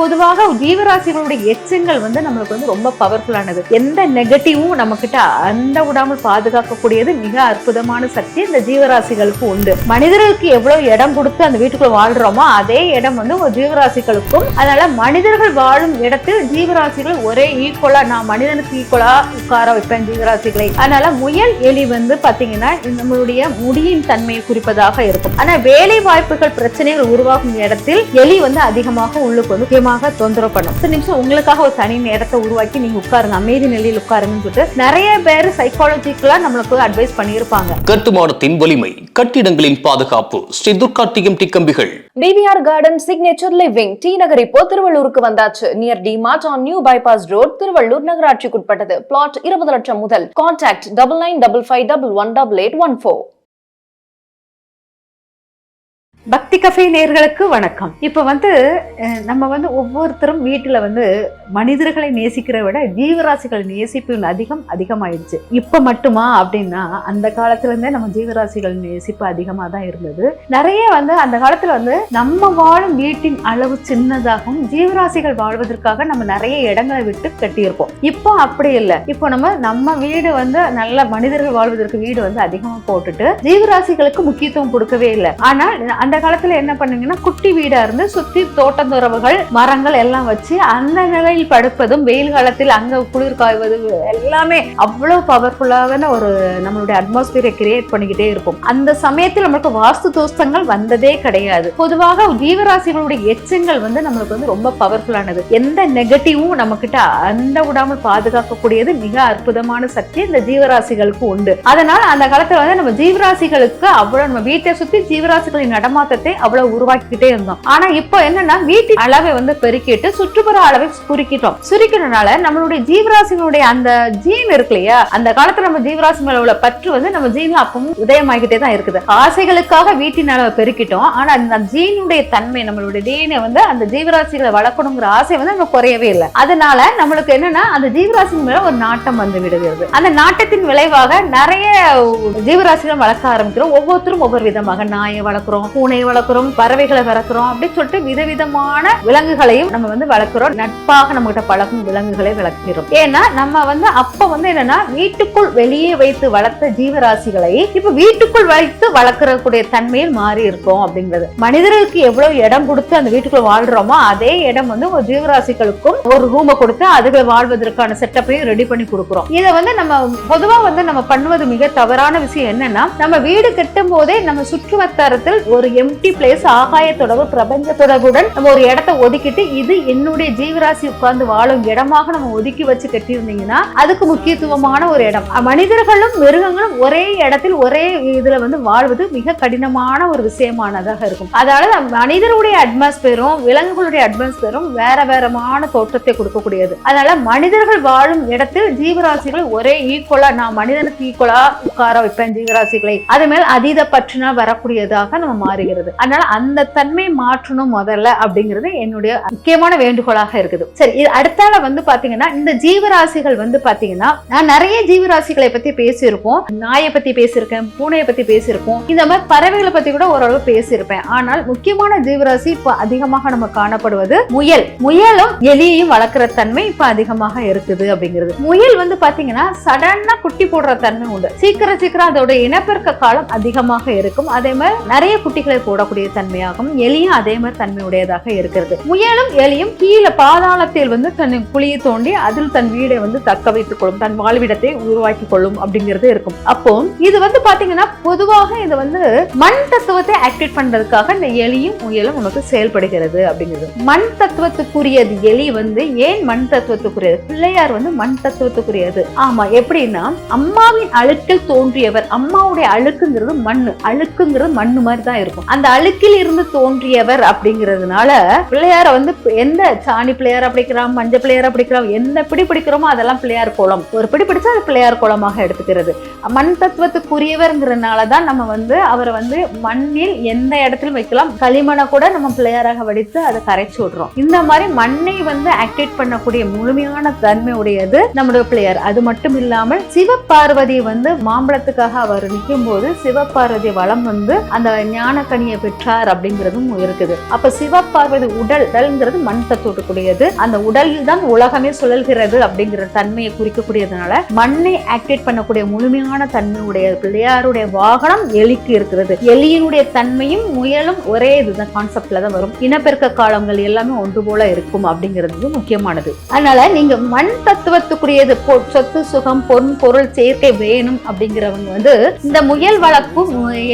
பொதுவாக ஜீவராசிகளுடைய எச்சங்கள் நம்மளுக்கு ரொம்ப பவர்ஃபுல்லானது. எந்த நெகட்டிவும் நம்ம கிட்ட அந்த விடாமல் பாதுகாக்கக்கூடியது மிக அற்புதமான சக்தி இந்த ஜீவராசிகளுக்கு உண்டு. மனிதர்களுக்கு எவ்வளவு இடம் கொடுத்து அந்த வீட்டுக்குள்ள வாழ்றோமோ அதே இடம் ஒரு ஜீவராசிகளுக்கும். அதனால மனிதர்கள் வாழும் இடத்தில் ஜீவராசிகள் ஒரே ஈக்குவலா, நான் மனிதனுக்கு ஈக்குவலா உட்கார வைப்பேன் ஜீவராசிகளை. அதனால முயல் எலி பாத்தீங்கன்னா நம்மளுடைய முடியின் தன்மையை குறிப்பதாக இருக்கும். ஆனா வேலை வாய்ப்புகள் பிரச்சனைகள் உருவாகும் இடத்தில் எலி அதிகமாக உள்ளுக்கு தொந்தரவு பண்ணும். 10 நிமிஷம் உங்களுக்காக ஒரு தனி நேரத்தை உருவாக்கி நீங்க உட்காருங்க, அமைதி நிலையில் உட்காருங்கன்னு சொல்லிட்டு நிறைய பேர் சைக்காலஜிக்கலா நம்மளுக்கு அட்வைஸ் பண்ணியிருப்பாங்க. கட்டுமானத்தின் வலிமை, கட்டிடங்களின் பாதுகாப்பு. ஸ்ரீ துர்கா டிஎம்டி கம்பிகள். TVR garden signature living T Nagar இப்போ திருவள்ளூருக்கு வந்தாச்சு. Near DMart on new bypass road, Tiruvallur நகராட்சிக்குட்பட்டது. பிளாட் 20 லட்சம் முதல். கான்டாக்ட் 9955511814. பக்தி கஃபே நேயர்களுக்கு வணக்கம். இப்ப நம்ம ஒவ்வொருத்தரும் வீட்டுல மனிதர்களை நேசிக்கிற விட ஜீவராசிகள் நேசிப்பு அதிகமாயிடுச்சு. இப்ப மட்டுமா அப்படின்னா அந்த காலத்துல இருந்தே நம்ம ஜீவராசிகள் நேசிப்பு அதிகமா தான் இருந்தது. நிறைய அந்த காலத்துல நம்ம வாழும் வீட்டின் அளவு சின்னதாகவும் ஜீவராசிகள் வாழ்வதற்காக நம்ம நிறைய இடங்களை விட்டு கட்டியிருப்போம். இப்போ அப்படி இல்லை. இப்போ நம்ம வீடு நல்ல மனிதர்கள் வாழ்வதற்கு வீடு அதிகமா போட்டுட்டு ஜீவராசிகளுக்கு முக்கியத்துவம் கொடுக்கவே இல்லை. ஆனால் அந்த காலத்துல என்ன பண்ணுங்கன்னா குட்டி வீடா இருந்து சுத்தி தோட்டந்துறவுகள் மரங்கள் எல்லாம் வச்சு அந்த நிலையில் படுப்பதும், வெயில் காலத்தில் அங்க குளிர் காய்வது எல்லாமே அவ்வளவு பவர்ஃபுல்லான ஒரு நம்மளுடைய அட்மாஸ்பியரை கிரியேட் பண்ணிக்கிட்டே இருக்கும். அந்த சமயத்தில் நம்மளுக்கு வாஸ்து தோஷங்கள் வந்ததே கிடையாது. பொதுவாக ஜீவராசிகளுடைய எச்சங்கள் நம்மளுக்கு ரொம்ப பவர்ஃபுல்லானது. எந்த நெகட்டிவும் நம்ம கிட்ட அந்த விடாமல் பாதுகாக்கக்கூடியது மிக அற்புதமான சக்தி இந்த ஜீவராசிகளுக்கு உண்டு. அதனால அந்த காலத்துல நம்ம ஜீவராசிகளுக்கு அவ்வளவு நம்ம வீட்டை சுத்தி ஜீவராசிகளின் நடமாட்டத்தை அவ்வளவு உருவாக்கிட்டே இருந்தோம். ஆனா இப்போ என்னன்னா வீட்டின் அளவை பெருக்கிட்டு சுற்றுப்புற அளவை சுருக்கிட்டனால நம்மளுடைய ஜீவராசிகளுடைய அந்த ஜீன் இருக்கு இல்லையா, அந்த காலத்துல நம்ம ஜீவராசி மேல உள்ள பற்று நம்ம ஜீன் அப்பவும் உதயமாகிட்டே தான் இருக்குது. ஆசைகளுக்காக வீட்டின் அளவை பெருக்கிட்டோம். ஆனா அந்த ஜீனுடைய தன்மை, நம்மளுடைய டிஎன்ஏ அந்த ஜீவராசிகளை வளர்க்கணுங்கிற ஆசை நம்ம குறையவே இல்லை. அதனால நம்மளுக்கு என்னன்னா அந்த ஜீவராசி மேல ஒரு நாட்டம் விடுகிறது. அந்த நாட்டத்தின் விளைவாக நிறைய ஜீவராசிகளை வளர்க்க ஆரம்பிக்கிறோம். ஒவ்வொருத்தரும் ஒவ்வொரு விதமாக நாயை வளர்க்கிறோம், பூனை வளர்க்கிறோம், பறவைகளை வளர்க்கிறோம், அப்படின்னு சொல்லிட்டு விதவிதமான விலங்குகளையும் நம்ம வளர்க்கிறோம். நட்பாக நம்ம கிட்ட பழகும் விலங்குகளை வளர்க்கிறோம். ஏன்னா நம்ம அப்ப என்னன்னா வீட்டுக்குள் வெளியே வைத்து வளர்த்த ஜீவராசிகளை இப்ப வீட்டுக்குள் வைத்து வளர்க்கக்கூடிய தன்மையில் மாறி இருக்கும் அப்படிங்கிறது. மனிதர்களுக்கு எவ்வளவு இடம் கொடுத்து அந்த வீட்டுக்குள்ள வாழ்றோமோ அதே இடம் ஒரு ஜீவராசிகளுக்கும் ஒரு ரூமை கொடுத்து அதுகள் வாழ்வதற்கான செட்டப்பையும் ரெடி பண்ணி கொடுக்கிறோம். இதை நம்ம பொதுவா நம்ம பண்ணுவது மிக தவறான விஷயம் என்னன்னா, நம்ம வீடு கட்டும் போதே நம்ம சுற்று வட்டாரத்தில் ஒரு எம்டி பிளேஸ், ஆகாய தொடர்பு, பிரபஞ்ச தொடர்புடன் நம்ம ஒரு இடத்தை ஒதுக்கிட்டு இது என்னுடைய ஜீவராசி உட்கார்ந்து வாழும் இடமாக நம்ம ஒதுக்கி வச்சு கட்டியிருந்தீங்கன்னா அதுக்கு முக்கியத்துவமான ஒரு இடம். மனிதர்களும் மிருகங்களும் ஒரே இடத்தில் ஒரே இதுல வாழ்வது மிக கடினமான ஒரு விஷயமானதாக இருக்கும். அதனால மனிதருடைய அட்மாஸ்பியரும் விலங்குகளுடைய அட்மாஸ்பியரும் வேற வேறமான தோற்றத்தை கொடுக்கக்கூடியது. அதனால மனிதர்கள் வாழும் இடத்தில் ஜீவராசிகள் ஒரே ஈக்குவலா, நான் மனிதனுக்கு ஈக்குவலா உட்கார வைப்பேன் ஜீவராசிகளை. அது மேல் அதீத பற்றினால் வரக்கூடியதாக நம்ம மாறுகிறது. அதனால அந்த தன்மை மாற்றணும் முதல்ல அப்படிங்கிறது என்னுடைய முக்கியமான வேண்டுகோளாக இருக்குது. சரி, இது அடுத்தால பாத்தீங்கன்னா இந்த ஜீவராசிகள் பாத்தீங்கன்னா நான் நிறைய ஜீவராசிகளை பத்தி பேசியிருப்போம். நாயை பத்தி பேசியிருக்கேன், பூனையை பத்தி பேசியிருப்போம், இந்த மாதிரி பறவைகளை பத்தி கூட ஓரளவு பேசியிருப்பேன். ஆனால் முக்கியமான ஜீவராசி இப்ப அதிகமாக நம்ம காணப்படுவது முயல். முயலும் எலியையும் வளர்க்கிற தன்மை இப்ப அதிகமாக இருக்குது அப்படிங்கிறது. முயல் பாத்தீங்கன்னா சடனா குட்டி போடுற தன்மை உண்டு. சீக்கிரம் அதோட இனப்பெருக்க காலம் அதிகமாக இருக்கும். அதே மாதிரி நிறைய குட்டிகளை போடக்கூடிய தன்மையாகும். எலியும் அதே மாதிரி தன்மையுடையதாக இருக்கிறது. முயலும் எலியும் கீழே பாதாளத்தில் தன் குழியை தோண்டி அதில் தன் வீடை தக்க வைத்துக் கொள்ளும், தன் வாழ்விடத்தை உருவாக்கி கொள்ளும் அப்படிங்கிறது இருக்கும். அப்போ இது பாத்தீங்கன்னா பொதுவாக இது மண் தத்துவத்தை ஆக்டிவேட் பண்றதுக்காக இந்த எலியும் முயலும் நமக்கு செயல்படுகிறது அப்படிங்கிறது. மண் தத்துவத்துக்குரியது எலி ஏன் மண் தத்துவத்துக்குரியது? பிள்ளையார் மண் தத்துவத்துக்குரியது. ஆமா, எப்படின்னா அம்மாவின் அழுக்கில் தோன்றியவர். அம்மாவுடைய அழுக்குங்கிறது மண்ணு, அழுக்குங்கிறது மண்ணு மாதிரி தான் இருக்கும். அந்த அழுக்கில் இருந்து தோன்றியவர் அப்படிங்கிறதுனால பிள்ளையார எந்த சாணி பிள்ளையார் அப்படிக்கிறோம், மஞ்சள் பிள்ளையார் அப்படிக்கிறோம், எந்த பிடி பிடிக்கிறோமோ அதெல்லாம் பிள்ளையார் கோலம். ஒரு பிடி பிடிச்சா அது பிள்ளையார் கோலமாக எடுத்துக்கிறது. மண் தத்துவத்துக்குரியவர்ங்கிறதுனாலதான் நம்ம அவரை மண்ணில் எந்த இடத்திலும் வைக்கலாம். களிமண்ணை கூட நம்ம பிள்ளையாராக வடித்து அதை கரைச்சு விடுறோம். இந்த மாதிரி மண்ணை ஆக்டிவேட் பண்ணக்கூடிய முழுமையான தன்மை உடையது நம்முடைய பிள்ளையார். அது மட்டும் இல்லாமல் சிவபார்வதி மாம்பழத்துக்காக அவர் நிற்கும் போது சிவபார்வதி வளம் அந்த ஞான கனியை பெற்றார் அப்படிங்கிறதும் இருக்குது. அப்ப சிவபார்வதி உடல்ங்கிறது மண் தத்துவத்துக்குரியது. அந்த உடலில் தான் உலகமே சுழல்கிறது அப்படிங்கிற தன்மையை குறிக்கக்கூடியதுனால மண்ணை ஆக்டிவேட் பண்ணக்கூடிய முழுமையான தன்மையுடைய பிள்ளையாருடைய வாகனம் எலிக்கு இருக்கிறது. எலியினுடைய தன்மையும் முயலும் ஒரே இதுதான் கான்செப்ட்ல தான் வரும். இனப்பெருக்க காலங்கள் எல்லாமே ஒன்று போல இருக்கும் அப்படிங்கிறது முக்கியமானது. அதனால நீங்க மண் தத்துவத்துக்குரியது சொத்து சுகம் பொருள் சேர்க்கை வேணும் அப்படிங்கிறவங்க வந்து இந்த முயல் வளர்ப்பு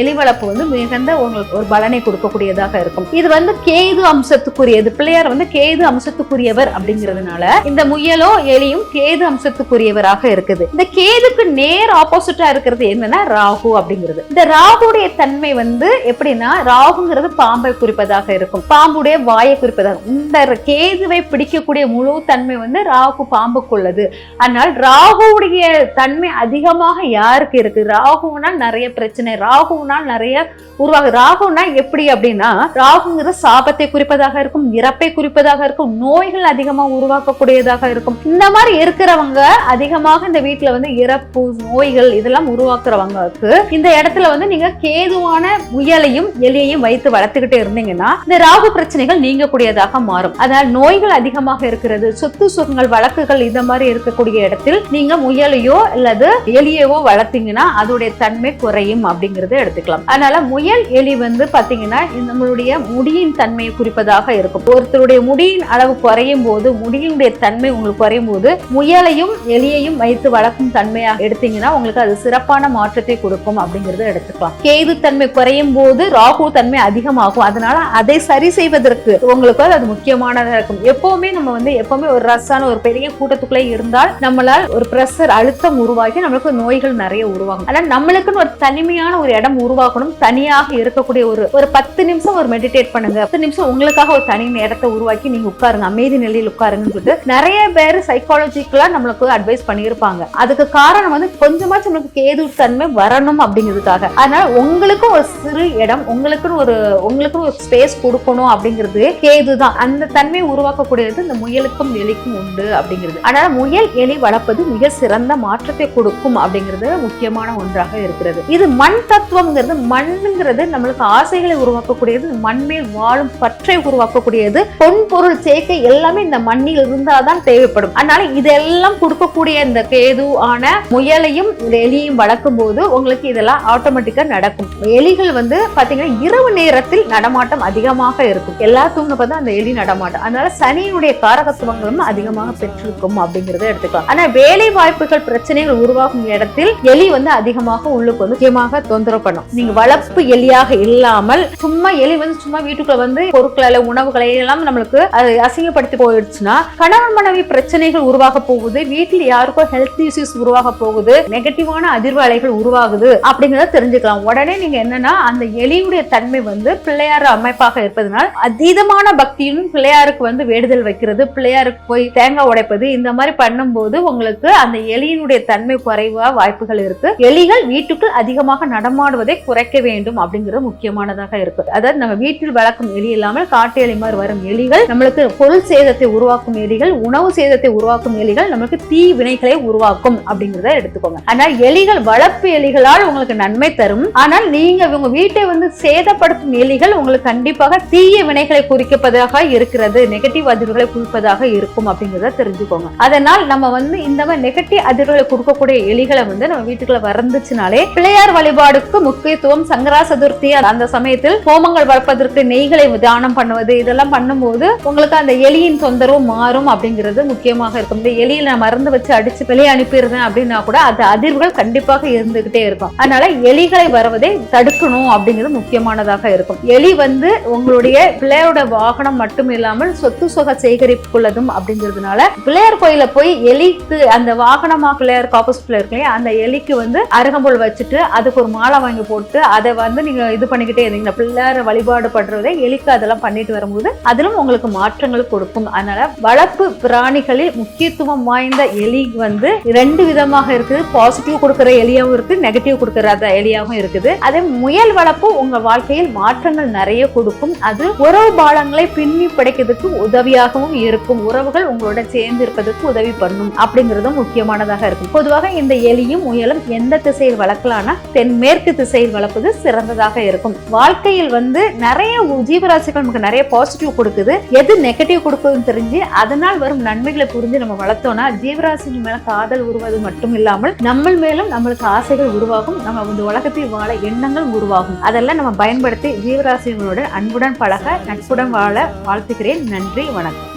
எலி வளர்ப்பு வந்து மிகுந்த உங்களுக்கு ஒரு பலனை கொடுக்கக்கூடியதாக இருக்கும். இது வந்து கேது அம்சத்துக்குரியது. பிள்ளையார் வந்து கேது அம்சத்துக்குரியவர் அப்படிங்கிறதுனால இந்த முயலோ எலியும் கேது அம்சத்துக்குரியவராக இருக்குது. இந்த கேதுக்கு நேர் ஆப்போசிட்டா இருக்கிறது என்னன்னா ராகு அப்படிங்கிறது. இந்த ராகுடைய தன்மை வந்து எப்படின்னா ராகுங்கிறது பாம்பை குறிப்பதாக இருக்கும், பாம்புடைய வாயை குறிப்பதாக. இந்த கேதுவை பிடிக்கக்கூடிய முழு தன்மை வந்து ராகு பாம்புக்குள்ளது. ஆனால் ராகுடைய தன்மை அதிகமாக யாருக்கு இருக்கு? ராகுனா நிறைய பிரச்சனை, ராகுனா நிறைய உருவாகு. ராகுனா எப்படி அப்படின்னா ராகுங்கிறது சாபத்தை குறிப்பதாக இருக்கும், இறப்பை குறிப்பதாக இருக்கும், நோய்கள் அதிகமாக உருவாக்கக்கூடியதாக இருக்கும். இந்த மாதிரி இருக்கிறவங்க அதிகமாக இந்த வீட்டுல வந்து இறப்பு நோய்கள் இதெல்லாம் உருவாக்குறவங்களுக்கு இந்த இடத்துல வந்து நீங்க கேதுவான முயலையும் எலியையும் வைத்து வளர்த்துக்கிட்டே இருந்தீங்கன்னா இந்த ராகு பிரச்சனைகள் நீங்கக்கூடியதாக மாறும். அதனால் நோய்கள் அதிகமாக இருக்கிறது, சொத்து சுகங்கள் வழக்குகள் இந்த மாதிரி இருக்கக்கூடிய இடத்தில் நீங்க முயலையோ அல்லது எலியவோ வளர்த்தீங்கன்னா அதோடைய தன்மை குறையும் அப்படிங்கறத எடுத்துக்கலாம். அதனால முயல் எலி வந்து பாத்தீங்கன்னா நம்மளுடைய முடியின் தன்மையை குறிப்பதாக இருக்கும். ஒருத்தருடைய முடியின் அளவு குறையும் போது, முடியினுடைய தன்மை உங்களுக்கு குறையும் போது முயலையும் எலியையும் வைத்து வளர்க்கும் தன்மையாக எடுத்தீங்கன்னா உங்களுக்கு அது சிறப்பான மாற்றத்தை கொடுக்கும் அப்படிங்கறத எடுத்துக்கலாம். கேது தன்மை குறையும் போது ராகு தன்மை அதிகமாகும். அதனால அதை சரி செய்வதற்கு உங்களுக்கு அது முக்கியமானதா இருக்கும். எப்பவுமே நம்ம வந்து எப்பவுமே ஒரு ரசான ஒரு பெரிய கூட்டத்துக்குள்ளே இருந்தால் நம்மளால் ஒரு பிரஷர் அழுத்தம் உருவாகி நம்மளுக்கு நோய்கள் நிறைய உருவாகும். அதனால நம்மளுக்குன்னு ஒரு தனிமையான ஒரு இடம் உருவாக்கணும். தனியாக இருக்கக்கூடிய ஒரு 10 நிமிஷம் ஒரு மெடிடேட் பண்ணுங்க. 10 நிமிஷம் உங்களுக்காக ஒரு தனி நேரத்தை உருவாக்கி நீங்க உட்காருங்க, அமைதி நிலையில் உட்காருங்கன்னு சொல்லிட்டு நிறைய பேர் சைக்காலஜிக்கலா நம்மளுக்கு அட்வைஸ் பண்ணியிருப்பாங்க. அதுக்கு காரணம் வந்து கொஞ்சமாச்சும் நம்மளுக்கு கேது தன்மை வரணும் அப்படிங்கிறதுக்காக. அதனால உங்களுக்கும் ஒரு சிறு இடம், உங்களுக்குன்னு ஒரு ஸ்பேஸ் கொடுக்கணும் அப்படிங்கிறது கேது தான். அந்த தன்மையை உருவாக்கக்கூடியது இந்த முயலுக்கும் எலிக்கும் உண்டு அப்படிங்கிறது. அதனால முயல் எலி வளர்ப்பது மிக சிறந்த மாற்றத்தை கொடுக்கும் அப்படிங்கிறது முக்கியமான ஒன்றாக இருக்கிறது. இது மண் தத்துவம்ங்கிறது, மண்ணுங்கிறது நம்மளுக்கு ஆசைகளை உருவாக்கக்கூடியது, மண்மேல் வாழும் பற்றை உருவாக்கக்கூடியது, பொன்பொருள் சேர்க்கை எல்லாமே இந்த மண்ணில் இருந்தாதான் தேவைப்படும். அதனால இதெல்லாம் கொடுக்கக்கூடிய இந்த கேது ஆன முயலையும் எலியும் வளர்க்கும் போது உங்களுக்கு இதெல்லாம் ஆட்டோமேட்டிக்கா நடக்கும். எலிகள் வந்து பாத்தீங்கன்னா இரவு நேரத்தில் நடமாட்டம் அதிகமாக இருக்கும். எல்லா தூங்க பார்த்தா அந்த எலி நடமாட்டம். அதனால சனியினுடைய காரகத்துவங்களும் அதிகமாக பெற்றிருக்கும் அப்படிங்கறத எடுத்துக்கலாம். ஆனா வேலை வாய்ப்புகள் பிரச்சனைகள் உருவாகும் இடத்தில் எலி வந்து அதிகமாக உள்ளுக்கு வந்து முக்கியமாக தொந்தரவு பண்ணும். நீங்க வளர்ப்பு எலியாக இல்லாமல் சும்மா எலி வந்து சும்மா வீட்டுக்குள்ள வந்து பொருட்களை உணவுகளை எல்லாம் நம்மளுக்கு அசிங்கப்படுத்தி போயிடுச்சுன்னா கணவன் மனைவி பிரச்சனைகள் உருவாக போகுது, வீட்டில் யாருக்கோ ஹெல்த் இஷ்யூஸ் உருவாக போகுது, நெகட்டிவான அதிர்வு அலைகள் உருவாகுது அப்படிங்கறத தெரிஞ்சுக்கலாம். உடனே நீங்க என்னன்னா அந்த எலியுடைய தன்மை வந்து பிள்ளையார் அமைப்பாக இருப்பதனால் அதீதமான பக்தியும் பிள்ளையாருக்கு வந்து வேண்டுதல் வைக்கிறது, பிள்ளையாருக்கு போய் தேங்காய் உடைப்பது இந்த மாதிரி பண்ணும்போது உங்களுக்கு அந்த எலியினுடைய தன்மை குறைவா வாய்ப்புகள் இருக்கு. எலிகள் வீட்டுக்குள் அதிகமாக நடமாடுவதை குறைக்க வேண்டும் அப்படிங்கிறது முக்கியமானதாக இருக்கு. அதாவது நம்ம வீட்டில் வளர்க்கும் எலி இல்லாமல் காட்டு எலி மாதிரி வரும் எலிகள் நம்மளுக்கு பொருள் சேதத்தை உருவாக்கும் எலிகள், உணவு சேதத்தை உருவாக்கும் எலிகள், நம்மளுக்கு தீ வினைகளை உருவாக்கும் அப்படிங்கிறத எடுத்துக்கோங்க. ஆனால் எலிகள் வளர்ப்பு எலிகளால் உங்களுக்கு நன்மை தரும். ஆனால் நீங்க உங்க வீட்டை வந்து சேதப்படுத்தும் எலிகள் உங்களுக்கு கண்டிப்பாக தீய வினைகளை குறிப்பதாக இருக்கிறது, நெகட்டிவ் அதிர்வுகளை குறிப்பதாக இருக்கும் அப்படிங்கிறத தெரிஞ்சுக்கோங்க. அதனால் நம்ம வந்து இந்த மாதிரி நெகட்டிவ் அதிர்வுகளை கொடுக்கக்கூடிய எலிகளை வந்து நம்ம வீட்டுக்குள்ள வந்துச்சுனாலே பிள்ளையார் வழிபாடுக்கு முக்கியத்துவம். சங்கரா சதுர்த்தி அந்த சமயத்தில் ஹோமங்கள் வளர்ப்பதற்கு நெய்களை தானம் பண்ணுவது இதெல்லாம் பண்ணும்போது உங்களுக்கு அந்த எலியின் தொந்தரவு மாறும் அப்படிங்கிறது முக்கியமாக இருக்கும். இந்த எலியில நான் மருந்து வச்சு அடிச்சு வெளியே அனுப்பிடுறேன் அப்படின்னா கூட அந்த அதிர்வுகள் கண்டிப்பாக இருந்துகிட்டே இருக்கும். அதனால எலிகளை வருவதை தடுக்கணும் அப்படிங்கிறது முக்கியமானதாக இருக்கும். எலி வந்து உங்களுடைய பிள்ளையாரோட வாகனம் மட்டும் இல்லாமல் சொத்து சுக சேகரிப்புள்ளதும் அப்படிங்கிறதுனால பிள்ளையார் கோயில போய் எலிக்கு அந்த வாகனமா பிள்ளையாருக்கு ஆப்போசிட்ல இருக்கலையே அந்த எலிக்கு வந்து அருகம்புல் வச்சுட்டு அதுக்கு ஒரு மாலை வாங்கி போட்டு அதை வந்து நீங்க இது பண்ணிக்கிட்டே இருந்தீங்க பிள்ளையார வழிபாடு பண்றதை எலிக்கு அதெல்லாம் பண்ணிட்டு வரும்போது அதிலும் உங்களுக்கு மாற்றங்கள் கொடுக்கும். அதனால வளர்ப்பு பிராணிகளில் முக்கியத்துவம் வாய்ந்த எலி வந்து 2 விதமாக இருக்குது. பாசிட்டிவ் கொடுக்கிற எலியாவும் இருக்கு, நெகட்டிவ் கொடுக்கிற எலியாவும் இருக்குது. அதே முயல் வளர்ப்பு உங்க வாழ்க்கையில் மாற்றங்கள் நிறைய கொடுக்கும். அது உறவு பாலங்களை பின்னி படைக்கிறதுக்கு உதவியாகவும் இருக்கும். உறவுகள் உங்களோட சேர்ந்து இருப்பதற்கு உதவி பண்ணும் அப்படிங்கிறதும் முக்கியமானதாக இருக்கும். பொதுவாக இந்த எலியும் முயலும் எந்த திசையில் வளர்க்கலாம்னா தென்மேற்கு திசையில் வளர்ப்பது சிறந்ததாக இருக்கும். உருவாகும். வாழ்க்கையில் வந்து நிறைய ஜீவராசிகள் நமக்கு நிறைய பாசிட்டிவ் கொடுக்குது, எது நெகட்டிவ் கொடுக்குதுன்னு தெரிஞ்சு அதனால் வரும் நன்மைகளை புரிஞ்சு நம்ம வளர்த்தோம்னா ஜீவராசிகள் மேல காதல் உருவது மட்டும் இல்லாமல் நம்ம மேலும் நம்மளுக்கு ஆசைகள் உருவாகும், நம்ம இந்த உலகத்தில் வாழ எண்ணங்கள் உருவாகும். அதெல்லாம் நம்ம பயன்படுத்தி ஜீவராசிகளோட அன்புடன் பழக, நட்புடன் வாழ வாழ்த்துக்கிறேன். நன்றி, வணக்கம்.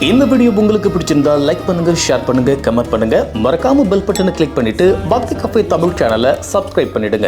இந்த வீடியோ உங்களுக்கு பிடிச்சிருந்தா லைக் பண்ணுங்க, ஷேர் பண்ணுங்க, கமெண்ட் பண்ணுங்க. மறக்காம பெல் பட்டனை கிளிக் பண்ணிட்டு பக்தி கஃபே தமிழ் சேனலை சப்ஸ்கிரைப் பண்ணிடுங்க.